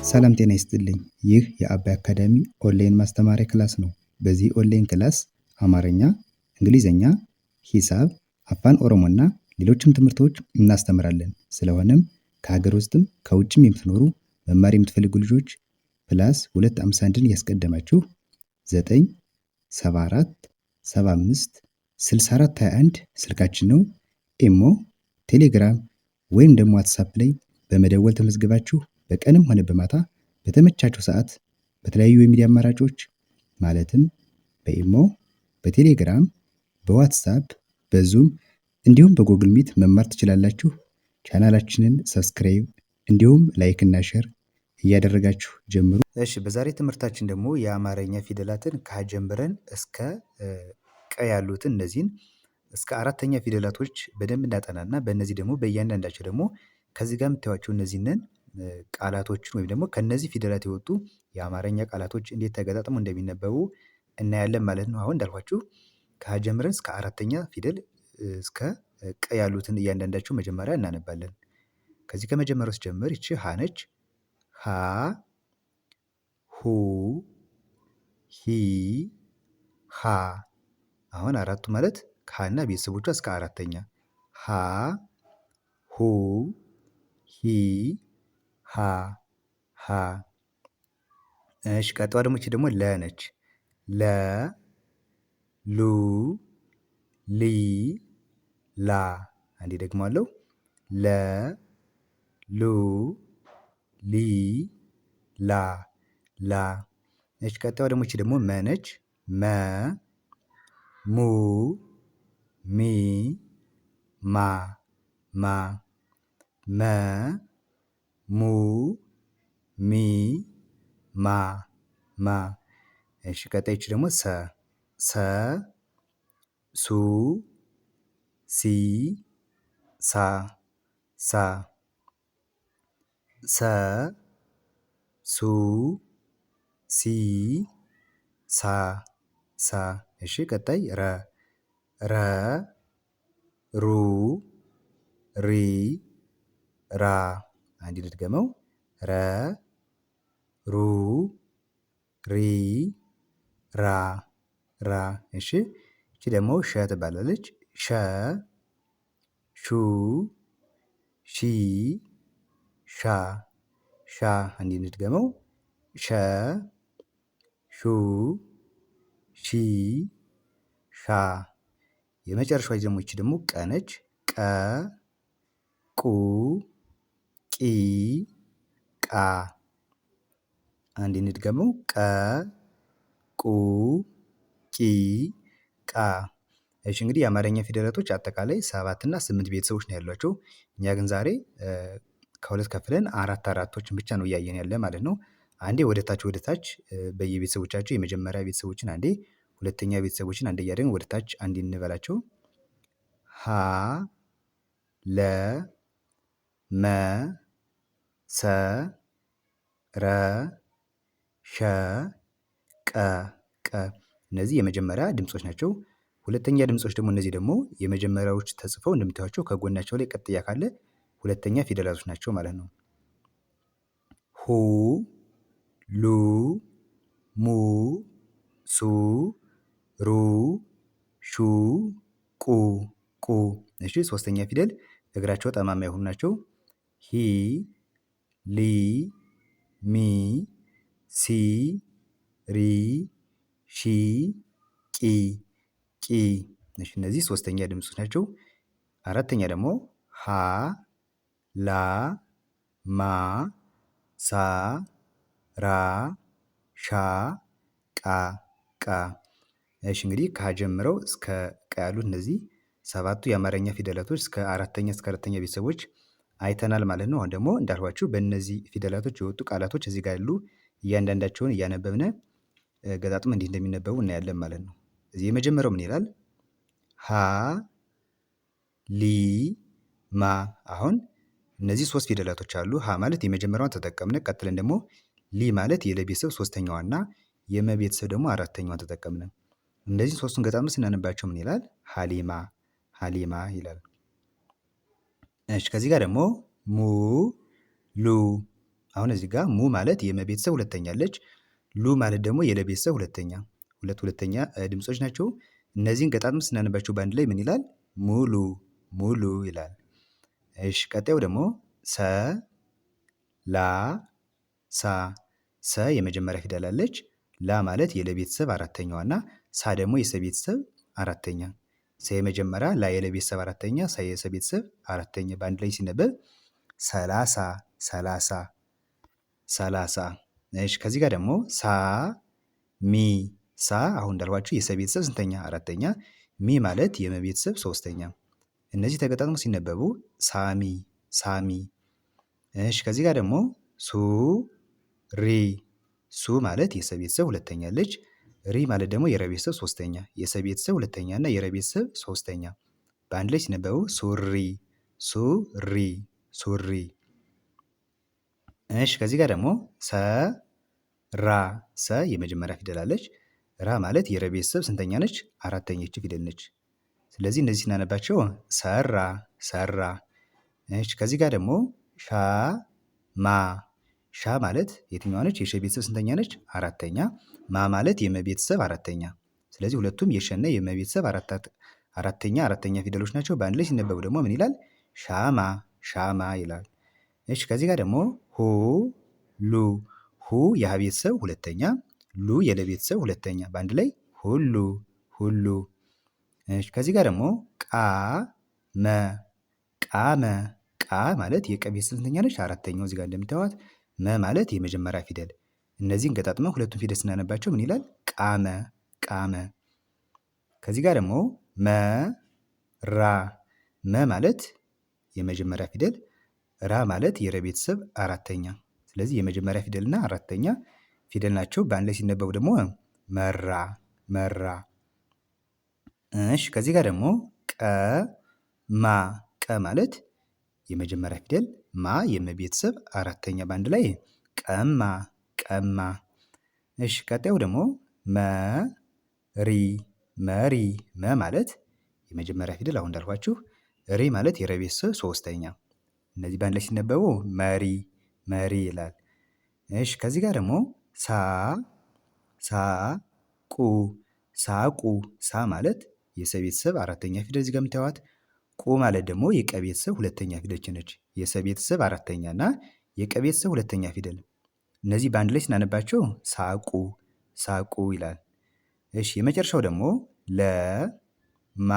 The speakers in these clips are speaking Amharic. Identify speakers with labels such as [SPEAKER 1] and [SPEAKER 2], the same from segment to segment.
[SPEAKER 1] ሰላም ጤና ይስጥልኝ። ይህ የአባይ አካዳሚ ኦንላይን ማስተማሪያ ክላስ ነው። በዚህ ኦንላይን ክላስ አማርኛ፣ እንግሊዝኛ፣ ሂሳብ፣ አፋን ኦሮሞና ሌሎችም ትምህርቶች እናስተምራለን። ስለሆነም ከሀገር ውስጥም ከውጭም የምትኖሩ መማር የምትፈልጉ ልጆች ፕላስ 251ን ያስቀደማችሁ 974 75 64 21 ስልካችን ነው። ኢሞ፣ ቴሌግራም ወይም ደግሞ ዋትሳፕ ላይ በመደወል ተመዝግባችሁ በቀንም ሆነ በማታ በተመቻችሁ ሰዓት በተለያዩ የሚዲያ አማራጮች ማለትም በኢሞ፣ በቴሌግራም፣ በዋትሳፕ፣ በዙም እንዲሁም በጉግል ሚት መማር ትችላላችሁ። ቻናላችንን ሰብስክራይብ እንዲሁም ላይክ እና ሼር እያደረጋችሁ ጀምሩ። እሺ፣ በዛሬ ትምህርታችን ደግሞ የአማርኛ ፊደላትን ከሀ ጀምረን እስከ ቀ ያሉትን እነዚህን እስከ አራተኛ ፊደላቶች በደንብ እናጠናና በእነዚህ ደግሞ በእያንዳንዳቸው ደግሞ ከዚህ ጋር የምታዩቸው እነዚህንን ቃላቶችን ወይም ደግሞ ከነዚህ ፊደላት የወጡ የአማርኛ ቃላቶች እንዴት ተገጣጥመው እንደሚነበቡ እናያለን ማለት ነው። አሁን እንዳልኳችሁ ከሀ ጀምረን እስከ አራተኛ ፊደል እስከ ቀ ያሉትን እያንዳንዳቸው መጀመሪያ እናነባለን። ከዚህ ከመጀመሪያው ስጀምር ይቺ ሀ ነች። ሀ፣ ሁ፣ ሂ፣ ሃ። አሁን አራቱ ማለት ከሀና ቤተሰቦቿ እስከ አራተኛ ሀ፣ ሁ፣ ሂ፣ ሃ፣ ሃ። እሺ፣ ቀጥዋ ደግሞ ይቺ ደግሞ ለ ነች። ለ፣ ሉ፣ ሊ፣ ላ። አንዴ ደግሞ አለው ለ፣ ሉ፣ ሊ፣ ላ፣ ላ። እሺ፣ ቀጥዋ ደግሞ ይቺ ደግሞ መ ነች። መ፣ ሙ፣ ሚ፣ ማ፣ ማ። መ፣ ሙ፣ ሚ፣ ማ፣ ማ። እሺ፣ ቀጣይ ይቺ ደግሞ ሰ። ሰ፣ ሱ፣ ሲ፣ ሳ፣ ሳ። ሰ፣ ሱ፣ ሲ፣ ሳ፣ ሳ። እሺ፣ ቀጣይ ረ። ረ፣ ሩ፣ ሪ፣ ራ። አንድ ልድገመው። ረ፣ ሩ፣ ሪ፣ ራ፣ ራ። እሺ፣ እቺ ደግሞ ሸ ትባላለች። ሸ፣ ሹ፣ ሺ፣ ሻ፣ ሻ። አንድ ልድገመው። ሸ፣ ሹ፣ ሺ፣ ሻ። የመጨረሻዋ ደግሞ ይቺ ደግሞ ቀ ነች። ቀ፣ ቁ፣ ቂ፣ ቃ። አንዴ እንድገመው። ቀ፣ ቁ፣ ቂ፣ ቃ። እሺ፣ እንግዲህ የአማርኛ ፊደላቶች አጠቃላይ 7 እና 8 ቤተሰቦች ነው ያሏቸው። እኛ ግን ዛሬ ከሁለት ከፍለን አራቶችን ብቻ ነው እያየን ያለ ማለት ነው። አንዴ ወደ ታች በየቤተሰቦቻቸው የመጀመሪያ ቤተሰቦችን አንዴ፣ ሁለተኛ ቤተሰቦችን አንዴ እያደረግን ወደ ታች አንዴ እንበላቸው። ሀ፣ ለ፣ መ፣ ሰ፣ ረ፣ ሸ፣ ቀ፣ ቀ። እነዚህ የመጀመሪያ ድምጾች ናቸው። ሁለተኛ ድምጾች ደግሞ እነዚህ ደግሞ የመጀመሪያዎች ተጽፈው እንደምታዩቸው ከጎናቸው ላይ ቅጥያ ካለ ሁለተኛ ፊደላቶች ናቸው ማለት ነው። ሁ፣ ሉ፣ ሙ፣ ሱ፣ ሩ፣ ሹ፣ ቁ፣ ቁ። እሺ፣ ሶስተኛ ፊደል እግራቸው ጠማማ የሆኑ ናቸው። ሂ፣ ሊ፣ ሚ፣ ሲ፣ ሪ፣ ሺ፣ ቂ፣ ቂ። እሺ፣ እነዚህ ሶስተኛ ድምጾች ናቸው። አራተኛ ደግሞ ሀ፣ ላ፣ ማ፣ ሳ፣ ራ፣ ሻ፣ ቃ፣ ቃ። እሺ፣ እንግዲህ ከሀ ጀምረው እስከ ቀ ያሉት እነዚህ 7ቱ የአማርኛ ፊደላቶች እስከ አራተኛ ቤተሰቦች አይተናል ማለት ነው። አሁን ደግሞ እንዳልኳችሁ በእነዚህ ፊደላቶች የወጡ ቃላቶች እዚህ ጋር ያሉ እያንዳንዳቸውን እያነበብን ገጣጥመን እንዲህ እንደሚነበቡ እናያለን ማለት ነው። እዚህ የመጀመሪያው ምን ይላል? ሀ፣ ሊ፣ ማ። አሁን እነዚህ 3 ፊደላቶች አሉ። ሀ ማለት የመጀመሪያዋን ተጠቀምነ። ቀጥለን ደግሞ ሊ ማለት የለ ቤተሰብ ሶስተኛዋና የመ ቤተሰብ ደግሞ አራተኛዋን ተጠቀምነ። እነዚህ ሶስቱን ገጣጥመን ስናነባቸው ምን ይላል? ሀሊማ፣ ሀሊማ ይላል። እሺ፣ ከዚህ ጋር ደግሞ ሙ፣ ሉ አሁን እዚህ ጋር ሙ ማለት የመ ቤተሰብ ሁለተኛ አለች። ሉ ማለት ደግሞ የለ ቤተሰብ ሁለተኛ ሁለተኛ ድምጾች ናቸው። እነዚህን ገጣጥም ስናነባቸው በአንድ ላይ ምን ይላል? ሙሉ ሙሉ ይላል። እሺ ቀጣዩ ደግሞ ሰ ላ ሳ ሰ የመጀመሪያ ፊደል አለች። ላ ማለት የለ ቤተሰብ አራተኛዋ እና ሳ ደግሞ የሰ ቤተሰብ አራተኛ። ሰ የመጀመሪያ፣ ላ የለ ቤተሰብ አራተኛ፣ ሳ የሰ ቤተሰብ አራተኛ በአንድ ላይ ሲነበብ ሰላሳ ሰላሳ ሰላሳ። እሺ ከዚህ ጋር ደግሞ ሳ ሚ ሳ አሁን እንዳልኳችሁ የሰ ቤተሰብ ስንተኛ? አራተኛ። ሚ ማለት የመ ቤተሰብ ሶስተኛ። እነዚህ ተገጣጥሞ ሲነበቡ ሳሚ ሳሚ። እሺ ከዚህ ጋር ደግሞ ሱ ሪ ሱ ማለት የሰ ቤተሰብ ሁለተኛ አለች። ሪ ማለት ደግሞ የረ ቤተሰብ ሶስተኛ። የሰ ቤተሰብ ሁለተኛ እና የረ ቤተሰብ ሶስተኛ በአንድ ላይ ሲነበቡ ሱሪ ሱሪ ሱሪ። እሺ ከዚህ ጋር ደግሞ ሰ ራ ሰ የመጀመሪያ ፊደል አለች። ራ ማለት የረ ቤተሰብ ስንተኛ ነች? አራተኛች ፊደል ነች። ስለዚህ እነዚህ ስናነባቸው ሰራ ሰራ። እሺ ከዚህ ጋር ደግሞ ሻ ማ ሻ ማለት የትኛዋ ነች? የሸ ቤተሰብ ስንተኛ ነች? አራተኛ። ማ ማለት የመ ቤተሰብ አራተኛ። ስለዚህ ሁለቱም የሸና የመ ቤተሰብ አራተኛ ፊደሎች ናቸው። በአንድ ላይ ሲነበቡ ደግሞ ምን ይላል? ሻማ ሻማ ይላል። እሺ ከዚህ ጋር ደግሞ ሁ ሉ ሁ የሀ ቤተሰብ ሁለተኛ፣ ሉ የለ ቤተሰብ ሁለተኛ በአንድ ላይ ሁሉ ሁሉ። እሺ ከዚህ ጋር ደግሞ ቃ መ ቃመ ቃ ማለት የቀ ቤተሰብ ስንተኛ ነች? አራተኛው እዚህ ጋር እንደምታዩት። መ ማለት የመጀመሪያ ፊደል። እነዚህን ገጣጥመን ሁለቱም ፊደል ስናነባቸው ምን ይላል? ቃመ ቃመ። ከዚህ ጋር ደግሞ መ ራ መ ማለት የመጀመሪያ ፊደል፣ ራ ማለት የረ ቤተሰብ አራተኛ። ስለዚህ የመጀመሪያ ፊደልና አራተኛ ፊደል ናቸው። በአንድ ላይ ሲነበቡ ደግሞ መራ መራ። እሺ ከዚህ ጋር ደግሞ ቀ ማ ቀ ማለት የመጀመሪያ ፊደል፣ ማ የመ ቤተሰብ አራተኛ በአንድ ላይ ቀማ ቀማ። እሺ ቀጣዩ ደግሞ መሪ መሪ መ ማለት የመጀመሪያ ፊደል አሁን እንዳልኳችሁ፣ ሪ ማለት የረ ቤተሰብ ሶስተኛ። እነዚህ በአንድ ላይ ሲነበቡ መሪ መሪ ይላል። እሺ ከዚህ ጋር ደግሞ ሳ ቁ ሳቁ ሳ ማለት የሰ ቤተሰብ አራተኛ ፊደል እዚህ ጋር የምታዩት። ቁ ማለት ደግሞ የቀ ቤተሰብ ሁለተኛ ፊደል ነች። የሰ ቤተሰብ አራተኛ እና የቀ ቤተሰብ ሁለተኛ ፊደል። እነዚህ በአንድ ላይ ስናነባቸው ሳቁ ሳቁ ይላል። እሺ የመጨረሻው ደግሞ ለማ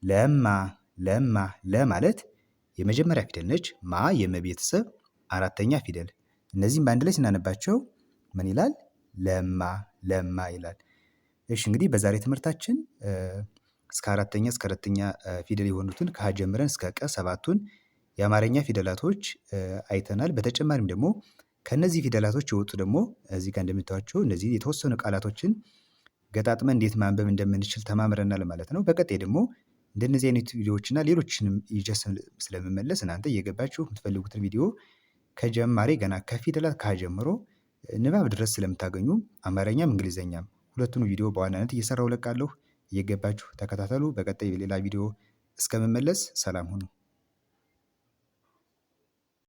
[SPEAKER 1] ለማ ለማ ለ ማለት የመጀመሪያ ፊደል ነች። ማ የመ ቤተሰብ አራተኛ ፊደል። እነዚህም በአንድ ላይ ስናነባቸው ምን ይላል? ለማ ለማ ይላል። እሺ እንግዲህ በዛሬ ትምህርታችን እስከ አራተኛ እስከ ሁለተኛ ፊደል የሆኑትን ከሀ ጀምረን እስከ ቀ ሰባቱን የአማርኛ ፊደላቶች አይተናል። በተጨማሪም ደግሞ ከነዚህ ፊደላቶች የወጡ ደግሞ እዚህ ጋር እንደምታዩቸው እነዚህ የተወሰኑ ቃላቶችን ገጣጥመን እንዴት ማንበብ እንደምንችል ተማምረናል ማለት ነው። በቀጣይ ደግሞ እንደነዚህ አይነት ቪዲዮዎችና ሌሎችንም ይዤ ስለምመለስ እናንተ እየገባችሁ የምትፈልጉትን ቪዲዮ ከጀማሪ ገና ከፊደላት ከሀ ጀምሮ ንባብ ድረስ ስለምታገኙ አማርኛም እንግሊዘኛም ሁለቱን ቪዲዮ በዋናነት እየሰራሁ እለቃለሁ። እየገባችሁ ተከታተሉ። በቀጣይ በሌላ ቪዲዮ እስከምመለስ ሰላም ሁኑ።